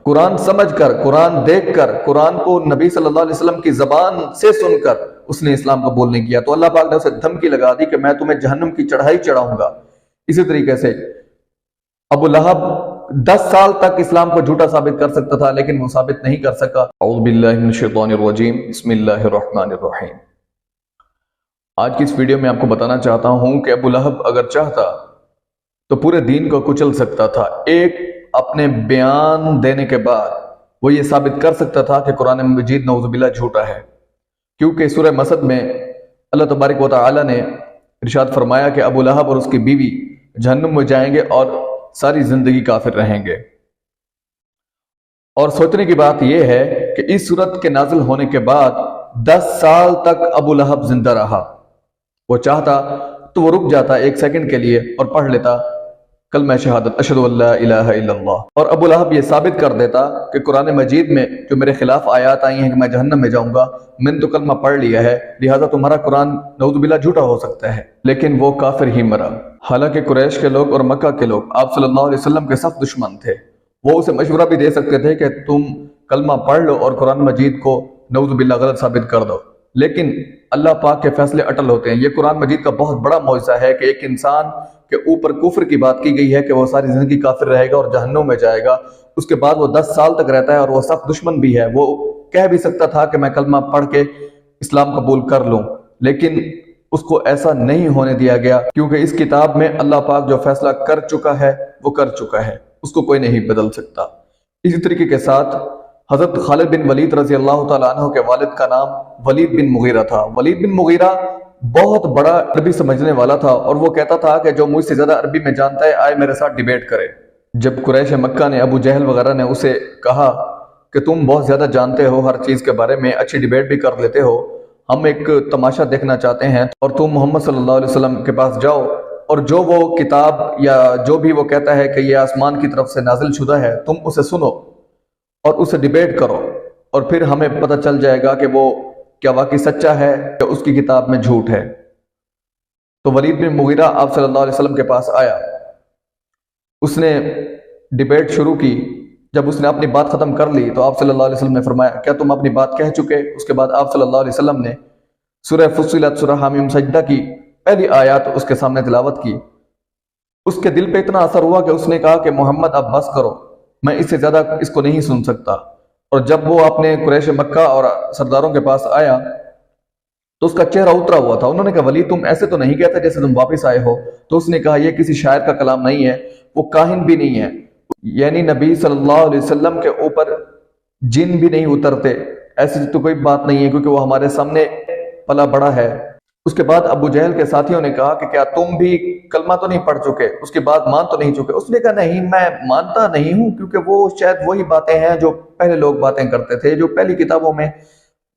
قرآن سمجھ کر، قرآن دیکھ کر، قرآن کو نبی صلی اللہ علیہ وسلم کی زبان سے سن کر اس نے اسلام قبول نہیں کیا، تو اللہ پاک نے اسے دھمکی لگا دی کہ میں تمہیں جہنم کی چڑھائی چڑھاؤں گا۔ اسی طریقے سے ابو لہب 10 سال تک اسلام کو جھوٹا ثابت کر سکتا تھا، لیکن وہ ثابت نہیں کر سکا۔ اعوذ باللہ من الشیطان الرجیم، بسم اللہ الرحمن الرحیم۔ آج کی اس ویڈیو میں آپ کو بتانا چاہتا ہوں کہ ابو لہب اگر چاہتا تو پورے دین کو کچل سکتا تھا۔ ایک اپنے بیان دینے کے بعد وہ یہ ثابت کر سکتا تھا کہ قرآن مجید نعوذ باللہ جھوٹا ہے، کیونکہ سورہ مسد میں اللہ تبارک و تعالی نے ارشاد فرمایا کہ ابو لہب اور اس کی بیوی جہنم میں جائیں گے اور ساری زندگی کافر رہیں گے۔ اور سوچنے کی بات یہ ہے کہ اس صورت کے نازل ہونے کے بعد 10 سال تک ابو لہب زندہ رہا۔ وہ چاہتا تو وہ رک جاتا ایک سیکنڈ کے لیے اور پڑھ لیتا کلمہ شہادت اشہد ان لا الہ الا اللہ، اور ابو لہب یہ ثابت کر دیتا کہ قرآن مجید میں جو میرے خلاف آیات آئی ہیں کہ میں جہنم میں جاؤں گا، میں نے تو کلمہ پڑھ لیا ہے، لہٰذا تمہارا قرآن نعوذ باللہ جھوٹا ہو سکتا ہے۔ لیکن وہ کافر ہی مرا۔ حالانکہ قریش کے لوگ اور مکہ کے لوگ آپ صلی اللہ علیہ وسلم کے سخت دشمن تھے، وہ اسے مشورہ بھی دے سکتے تھے کہ تم کلمہ پڑھ لو اور قرآن مجید کو نعوذ باللہ غلط ثابت کر دو، لیکن اللہ پاک کے فیصلے اٹل ہوتے ہیں۔ یہ قرآن مجید کا بہت بڑا معجزہ ہے کہ ایک انسان کے اوپر کفر کی بات کی گئی ہے کہ وہ ساری زندگی کافر رہے گا اور جہنم میں جائے گا، اس کے بعد وہ 10 سال تک رہتا ہے اور وہ سخت دشمن بھی ہے۔ وہ کہہ بھی سکتا تھا کہ میں کلمہ پڑھ کے اسلام قبول کر لوں، لیکن اس کو ایسا نہیں ہونے دیا گیا، کیونکہ اس کتاب میں اللہ پاک جو فیصلہ کر چکا ہے وہ کر چکا ہے، اس کو کوئی نہیں بدل سکتا۔ اسی طریقے کے ساتھ حضرت خالد بن ولید رضی اللہ تعالیٰ عنہ کے والد کا نام ولید بن مغیرہ تھا۔ ولید بن مغیرہ بہت بڑا عربی سمجھنے والا تھا، اور وہ کہتا تھا کہ جو مجھ سے زیادہ عربی میں جانتا ہے آئے میرے ساتھ ڈیبیٹ کرے۔ جب قریش مکہ نے، ابو جہل وغیرہ نے اسے کہا کہ تم بہت زیادہ جانتے ہو ہر چیز کے بارے میں، اچھی ڈیبیٹ بھی کر لیتے ہو، ہم ایک تماشا دیکھنا چاہتے ہیں اور تم محمد صلی اللہ علیہ وسلم کے پاس جاؤ اور جو وہ کتاب یا جو بھی وہ کہتا ہے کہ یہ آسمان کی طرف سے نازل شدہ ہے، تم اسے سنو اور اسے ڈیبیٹ کرو، اور پھر ہمیں پتہ چل جائے گا کہ وہ کیا واقعی سچا ہے کہ اس کی کتاب میں جھوٹ ہے۔ تو ولید بن مغیرہ آپ صلی اللہ علیہ وسلم کے پاس آیا، اس نے ڈیبیٹ شروع کی۔ جب اس نے اپنی بات ختم کر لی تو آپ صلی اللہ علیہ وسلم نے فرمایا کیا تم اپنی بات کہہ چکے؟ اس کے بعد آپ صلی اللہ علیہ وسلم نے سورہ فصلت، سورہ حامیم سجدہ کی پہلی آیات اس کے سامنے تلاوت کی۔ اس کے دل پہ اتنا اثر ہوا کہ اس نے کہا کہ محمد اب بس کرو، میں اس سے زیادہ اس کو نہیں سن سکتا۔ اور جب وہ اپنے قریش مکہ اور سرداروں کے پاس آیا تو اس کا چہرہ اترا ہوا تھا۔ انہوں نے کہا ولید تم ایسے تو نہیں کہتے جیسے تم واپس آئے ہو؟ تو اس نے کہا یہ کسی شاعر کا کلام نہیں ہے، وہ کاہن بھی نہیں ہے، یعنی نبی صلی اللہ علیہ وسلم کے اوپر جن بھی نہیں اترتے، ایسی تو کوئی بات نہیں ہے، کیونکہ وہ ہمارے سامنے پلا بڑا ہے۔ اس کے بعد ابو جہل کے ساتھیوں نے کہا کہ کیا تم بھی کلمہ تو نہیں پڑھ چکے، اس کے بعد مان تو نہیں چکے؟ اس نے کہا نہیں، میں مانتا نہیں ہوں، کیونکہ وہ شاید وہی باتیں ہیں جو پہلے لوگ باتیں کرتے تھے، جو پہلی کتابوں میں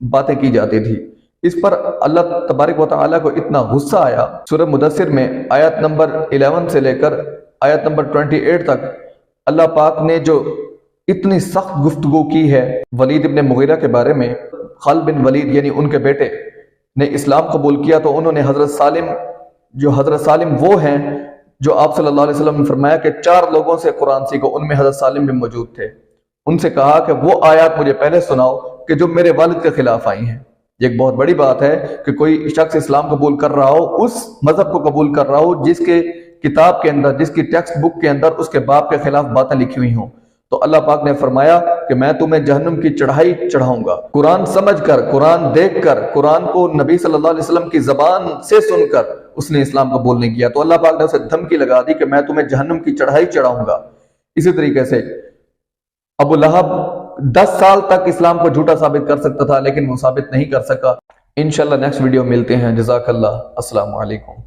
باتیں کی جاتی تھی۔ اس پر اللہ تبارک و تعالیٰ کو اتنا غصہ آیا، سورہ مدثر میں آیت نمبر 11 سے لے کر آیت نمبر 28 تک اللہ پاک نے جو اتنی سخت گفتگو کی ہے ولید بن مغیرہ کے بارے میں۔ خالد بن ولید یعنی ان کے بیٹے نے اسلام قبول کیا تو انہوں نے حضرت سالم وہ ہیں جو آپ صلی اللہ علیہ وسلم نے فرمایا کہ 4 لوگوں سے قرآن سیکھو، ان میں حضرت سالم بھی موجود تھے۔ ان سے کہا کہ وہ آیات مجھے پہلے سناؤ کہ جو میرے والد کے خلاف آئی ہیں۔ یہ ایک بہت بڑی بات ہے کہ کوئی شخص اسلام قبول کر رہا ہو، اس مذہب کو قبول کر رہا ہو جس کے کتاب کے اندر، جس کی ٹیکسٹ بک کے اندر اس کے باپ کے خلاف باتیں لکھی ہوئی ہوں۔ تو اللہ پاک نے فرمایا کہ میں تمہیں جہنم کی چڑھائی چڑھاؤں گا۔ قرآن سمجھ کر، قرآن دیکھ کر، قرآن کو نبی صلی اللہ علیہ وسلم کی زبان سے سن کر اس نے اسلام قبول نہیں کیا، تو اللہ پاک نے اسے دھمکی لگا دی کہ میں تمہیں جہنم کی چڑھائی چڑھاؤں گا۔ اسی طریقے سے ابو لہب 10 سال تک اسلام کو جھوٹا ثابت کر سکتا تھا، لیکن وہ ثابت نہیں کر سکا۔ انشاءاللہ نیکسٹ ویڈیو ملتے ہیں۔ جزاک اللہ، السلام علیکم۔